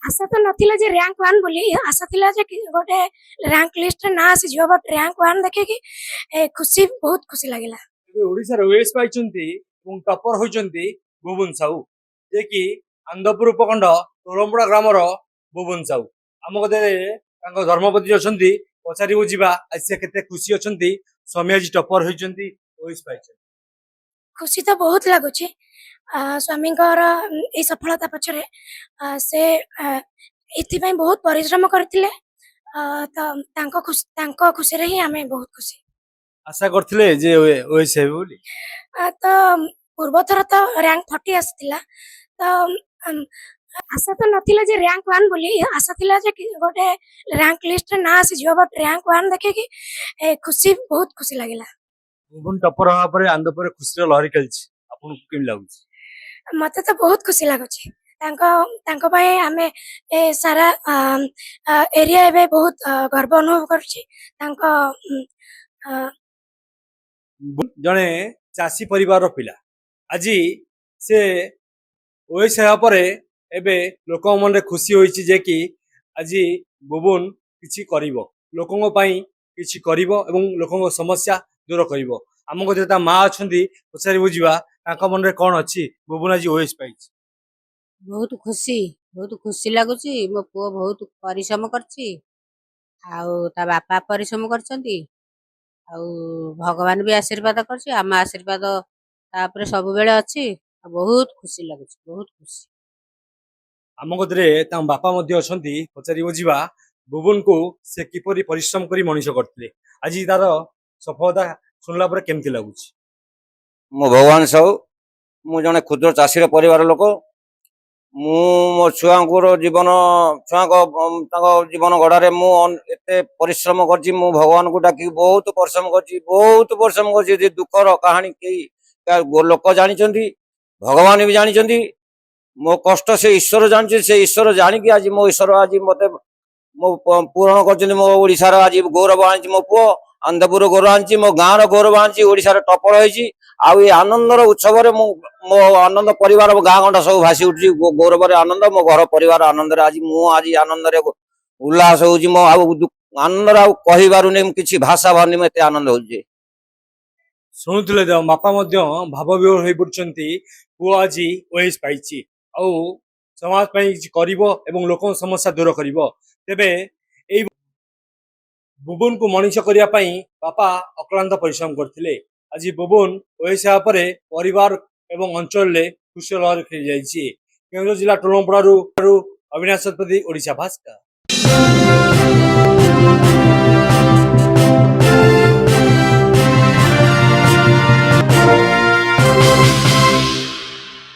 आशा तो नथिला जे रैंक 1 बोली आशा थिला जे गोटे रैंक लिस्ट ना आसी जियो बट रैंक 1 देखे कि खुशी बहुत खुशी लागिला। ଏବେ ଓଡିଶାର ଓଏସ୍ ପାଇଛନ୍ତି ଏବଂ ଟପର ହୋଇଛନ୍ତି ବୁବୁନ ସାହୁ, ଯିଏକି ଆନ୍ଦପୁର ଉପଖଣ୍ଡ ତୋରମ୍ପଡ଼ା ଗ୍ରାମର ବୁବୁନ ସାହୁ। ଆମ କତିରେ ତାଙ୍କ ଧର୍ମପତ୍ନୀ ଅଛନ୍ତି, ପଚାରିବୁ ଯିବା ଆଜି ସେ କେତେ ଖୁସି ଅଛନ୍ତି। ସ୍ୱାମୀ ଆଜି ଟପର ହୋଇଛନ୍ତି, ଓଏସ୍ ପାଇଛନ୍ତି। खुशी तो बहुत लगुच स्वामी सफलता पछरे से इथिपाई बहुत परिश्रम करथिले तो खुशी रे ही आमे बहुत खुशी। ଆଶା କରିଥିଲେ ଯେ ଓଏସ୍ ହେବେ ବୋଲି? तो पूर्व थर तो रैंक 40 आसथिला तो आशा तो नथिला जे रैंक 1 बोली आशा थिला जे गोटे रैंक लिस्ट ना आसी जियो बट रैंक 1 देखे कि खुशी बहुत खुशी लागिला। ବୁବୁନ ଟପର ହେବା ପରେ ଆନ୍ଦପୁରରେ ଖୁସିର ଲହରୀ ଖେଳିଛି, ଆପଣଙ୍କୁ କେମିତି ଲାଗୁଛି? मते तो बहुत खुशी लागुची तांको पाए आमे सारा एरिया एबे बहुत गर्व अनुभव करूची तांको ଜଣେ ଚାଷୀ ପରିବାରର ପିଲା ଆଜି ସେ ଓଏସ୍ ହେବା ପରେ ଏବେ ଲୋକଙ୍କ ମନରେ ଖୁସି ହୋଇଛି ଯେ କି ଆଜି ବୁବୁନ କିଛି କରିବ, ଲୋକଙ୍କ ପାଇଁ କିଛି କରିବ ଏବଂ ଲୋକଙ୍କ ସମସ୍ୟା ଦୂର କରିବ। ଆମ କତିରେ ତା ମା ଅଛନ୍ତି, ପଚାରିବୁ ଯିବା ତାଙ୍କ ମନରେ କଣ ଅଛି। ବୁବୁନ ଆଜି ଓଏସ୍ ପାଇଛି। बहुत खुशी लगुच मो पुओ बहुत परिश्रम करछि आउ ता बापा परिश्रम करछंती आउ भगवान भी आशीर्वाद करछि आम आशीर्वाद तापर सब बेले अछि बहुत खुशी लगुच बहुत खुशी। ଆମ କତିରେ ତାଙ୍କ ବାପା ମଧ୍ୟ ଅଛନ୍ତି, ପଚାରିବୁ ଯିବା ବୁବୁନକୁ ସେ କିପରି ପରିଶ୍ରମ କରି ମଣିଷ କରିଥିଲେ, ଆଜି ତାର ସଫଳତା ଶୁଣିଲା ପରେ କେମିତି ଲାଗୁଛି? मो भगवान साहू मु जने क्षुद्र चाषीर परिवार लोक मु मो छुआंकुर जीवन छुआ जीवन गढ़ारे मु एते परिश्रम करछि। मु भगवान को डाकी बहुत परिश्रम करछि दुखर कहानी कई लोक जानी भगवान भी जानी मो कष्ट से ईश्वर जानी से ईश्वर जानिकी आज मो ईश्वर आज मते मो पूरण कर मो ओडिशार आज गौरव आनी मो पुओ आंदपुर गौरव आनी मो गाँव गौरव आनी ओडिशार टपर होइछि आउ ये आनंदर उत्सव मो आनंद परिवार मो गाँ गंडा सब भासी उठी गौरव आनंद मो घर परिवार आनंद आज मु आज आनंद उल्लास होउछि मो आनंद कहि पारुनी किछि भाषा बानी एते आनंद होउछि। ଶୁଣୁଥିଲେ ବାପା ମଧ୍ୟ ଭାବ ବିହ୍ୱଳ ହୋଇ ପଡୁଛନ୍ତି, ପୁଅ ଆଜି ଓଏସ୍ ପାଇଛି ଆଉ ସମାଜ ପାଇଁ କିଛି କରିବ ଏବଂ ଲୋକଙ୍କ ସମସ୍ୟା ଦୂର କରିବ। ତେବେ ଏଇ ବୁବୁନକୁ ମଣିଷ କରିବା ପାଇଁ ବାପା ଅକ୍ଳାନ୍ତ ପରିଶ୍ରମ କରିଥିଲେ। ଆଜି ବୁବୁନ ଓଏସ୍ ହେବା ପରେ ପରିବାର ଏବଂ ଅଞ୍ଚଳରେ ଖୁସିର ଲହରୀ ଖେଳି ଯାଇଛି। କେଉଁଝର ଜିଲ୍ଲା ଟୋଲମ୍ପଡ଼ାରୁ ଅବିନାଶ ଶତପଥୀ, ଓଡ଼ିଶା ଭାସ୍କର।